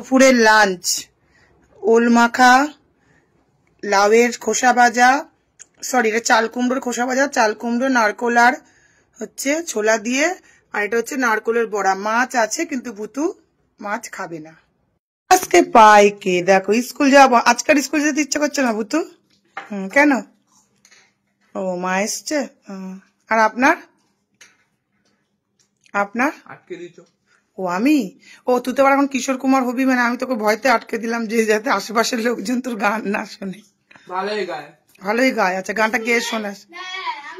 দুপুরের লাঞ্চ ওল মাখা, লাউয়ের খোসা ভাজা, সরি এটা চাল কুমড়োর খোসা ভাজা, চাল কুমড়ো, নারকোল আর হচ্ছে ছোলা দিয়ে, আর এটা হচ্ছে নারকোলের বড়া। মাছ আছে কিন্তু ভুতু মাছ খাবে না। আজকে পাই কে দেখো, স্কুল যাবো আজকাল, স্কুল যেতে ইচ্ছা করছে না ভুতু। কেন? ও মা এসছে। আর আপনার আপনার আটকে দিচ্ছ? ও আমি, ও তুই তো এখন কিশোর কুমার হবি, মানে আমি তোকে ভয়তে আটকে দিলাম যে যাতে আশেপাশের লোকজন তোর গান না শোনে। ভালোই গায়। ভালোই গায়। আচ্ছা গানটা গেয়ে শোনাস,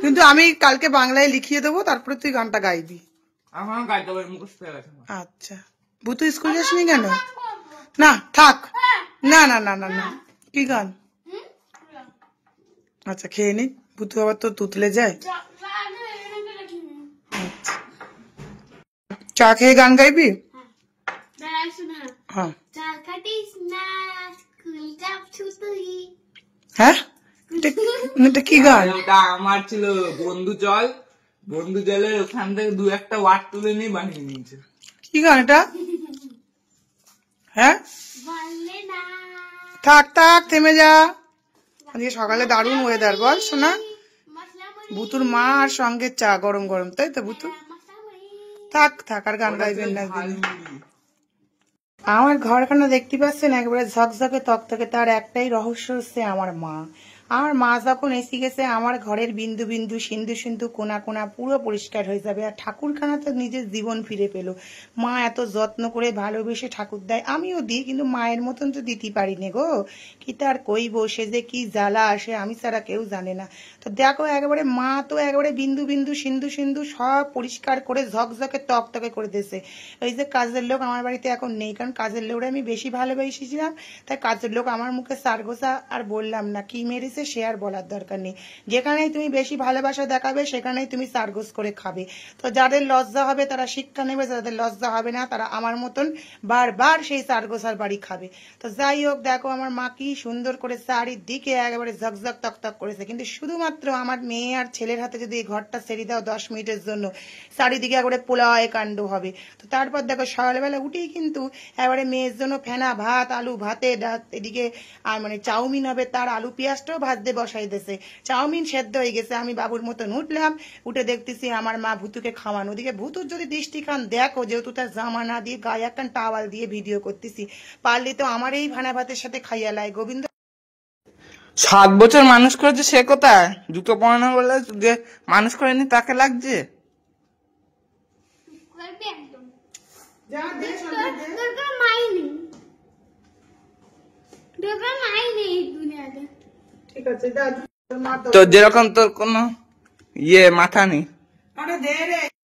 কিন্তু আমি কালকে বাংলায় লিখিয়ে দেবো, তারপরে তুই গানটা গাইবি। এখনো গাইতে হবে, মুখস্থ হয়ে গেছে। আচ্ছা ভুতু স্কুল যাসনি কেন? না থাক, না না না না না, কি গান? আচ্ছা খেয়ে নি, ভুতু আবার তো তুতলে যায়। চা খেয়ে গান গাইবি? হ্যাঁ হ্যাঁ, এটা কি গান? এটা আমার ছিল বন্ধু জল, বন্ধু জলের ওখান থেকে দু একটা ওয়ার্ড তুলে নিয়ে বানিয়ে নিয়েছে। কি গান এটা? হ্যাঁ থাক থাক, থেমে যা। আজকে সকালে দারুণ ওয়েদার, বল শোনা। ভুতুর মা আর সঙ্গে চা গরম গরম, তাই তো ভুতু? থাক থাক, আর গান গাইবেন না। আমার ঘরখানা দেখতে পাচ্ছেন একবারে ঝকঝকে তকতকে, তার একটাই রহস্য হচ্ছে আমার মা। আমার মা যখন এসে গেছে আমার ঘরের বিন্দু বিন্দু সিন্ধু সিন্ধু কোনা কোনা পুরো পরিষ্কার হয়ে যাবে। আর ঠাকুরখানা তো নিজের জীবন ফিরে পেল। মা এত যত্ন করে ভালোবেসে ঠাকুর দেয়, আমিও দিই, কিন্তু মায়ের মতন তো দিতে পারি নে গো। কি তার কইব, সে যে কি জ্বালা আসে আমি ছাড়া কেউ জানে না। তো দেখো একেবারে মা তো একেবারে বিন্দু বিন্দু সিন্ধু সিন্ধু সব পরিষ্কার করে ঝকঝকে তকতকে করে দিয়েছে। ওই যে কাজের লোক আমার বাড়িতে এখন নেই, কারণ কাজের লোকরা আমি বেশি ভালোবেসেছিলাম, তাই কাজের লোক আমার মুখে সারগোসা আর বললাম না, কি মেরেছে সে আর বলার দরকার নেই। যেখানেই তুমি বেশি ভালোবাসা দেখাবে সেখানেই তুমি সারগোস করে খাবে। তো যাদের লজ্জা হবে তারা শিক্ষা নেবে, যাদের লজ্জা হবে না তারা আমার মতন বারবার সেই সারগোসার বাড়ি খাবে। তো যাই হোক দেখো আমার মা কি সুন্দর করে চারিদিকে একেবারে ঝকঝক তকতক করেছে, কিন্তু শুধুমাত্র আমার মেয়ে আর ছেলের হাতে যদি এই ঘরটা ছেড়ে দাও 10 মিনিটের জন্য, চারিদিকে একবারে পোলায় কাণ্ড হবে। তো তারপর দেখো সকালবেলা উঠেই কিন্তু এবারে মেয়ের জন্য ফেনা ভাত, আলু ভাতে, এদিকে আর মানে চাউমিন হবে, তার আলু পেঁয়াজটাও ভাজতে বসাই দিয়েছে। চাউমিন সেদ্ধ হয়ে গেছে, আমি বাবুর মতন উঠলাম, উঠে দেখতেছি আমার মা ভুতুকে খাওয়ানো। ওদিকে ভুতুর যদি দৃষ্টিখান দেখো, যেহেতু তার জামা না দিয়ে গায়ে একটা টাওয়াল দিয়ে ভিডিও করতেছি, পারলে তো আমার এই ভানা ভাতের সাথে খাইয়া লাই। গোবিন্দ 7 বছর মানুষ করেছে, সে কোথায়? জুতো পরানো বলে যে মানুষ করেনি তাকে লাগছে। তো যেরকম তোর কোনো মাথা নেই।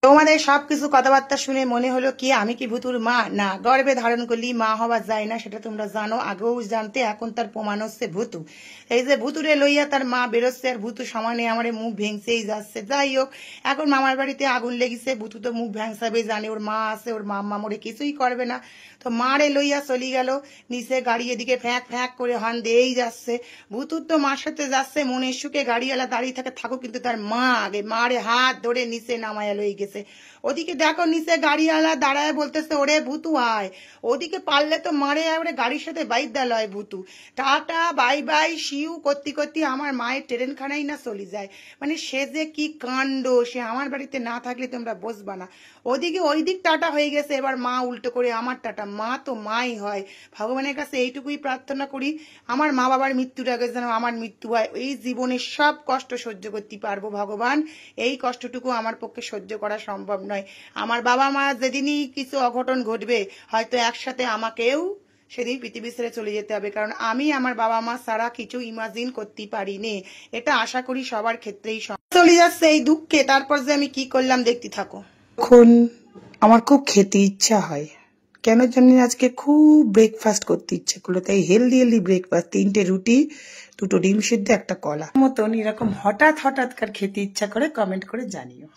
তোমাদের সবকিছু কথাবার্তা শুনে মনে হলো কি আমি কি ভুতুর মা? না, গর্ভে ধারণ করলি মা হওয়া যায় না, সেটা তোমরা জানো, আগেও জানতে, এখন তার প্রমাণ হচ্ছে ভুতু। এই যে ভুতুরে লইয়া তার মা বেরোচ্ছে, আর ভুতু সমানে আমার মুখ ভেঙছেই যাচ্ছে। যাই হোক, এখন মামার বাড়িতে আগুন লেগেছে, ভুতু তো মুখ ভ্যাংসাবে, জানে ওর মা আছে, ওর মাম্মা মরে কিছুই করবে না। তো মারে লইয়া চলি গেল নিচে, গাড়ি এদিকে ফ্যাঁক ফ্যাঁক করে হর্ন দিয়েই যাচ্ছে। ভুতুর তো মার সাথে যাচ্ছে মনের সুখে, গাড়িওয়ালা দাঁড়িয়ে থাকে থাকুক, কিন্তু তার মা আগে মারে হাত ধরে নিচে নামায়া লই গেছে। ওদিকে দেখো নিচে গাড়িওয়ালা দাঁড়ায় বলতেছে ওরে ভুতু আয়। ওদিকে পারলে তো মারে ওরে গাড়ির সাথে বাইর দেয় ভুতু। টাটা বাই বাই শিউ করতে করতে আমার মায়ের ট্রেনখানাই না চলে যায়। মানে সে যে কি কাণ্ড, সে আমার বাড়িতে না থাকলে তোমরা বুঝবা না। ওদিকে ওই দিক টাটা হয়ে গেছে, এবার মা উল্টো করে আমার টাটা। মা তো মাই হয়। ভগবানের কাছে এইটুকুই প্রার্থনা করি, আমার মা বাবার মৃত্যুর আগে যেন আমার মৃত্যু হয়। এই জীবনের সব কষ্ট সহ্য করতে পারবো ভগবান, এই কষ্টটুকু আমার পক্ষে সহ্য করা সম্ভব নয়। আমার বাবা মা যেদিনই কিছু অঘটন ঘটবে, হয়তো একসাথে আমাকেও সেদিন পৃথিবী ছেড়ে চলে যেতে হবে, কারণ আমি আমার বাবা মা ছাড়া কিছু ইমাজিন করতে পারিনি। এটা আশা করি সবার ক্ষেত্রেই চলে যাচ্ছে এই দুঃখে। তারপর যে আমি কি করলাম দেখতে থাকো। এখন আমার খুব খেতে ইচ্ছা হয়, কেন জানি আজকে খুব ব্রেকফাস্ট করতে ইচ্ছা করলো, তাই হেলদি ব্রেকফাস্ট, 3টে রুটি, 2টো ডিম সিদ্ধ, একটা কলা মতন এরকম হঠাৎ কার খেতে ইচ্ছা করে, কমেন্ট করে জানিও।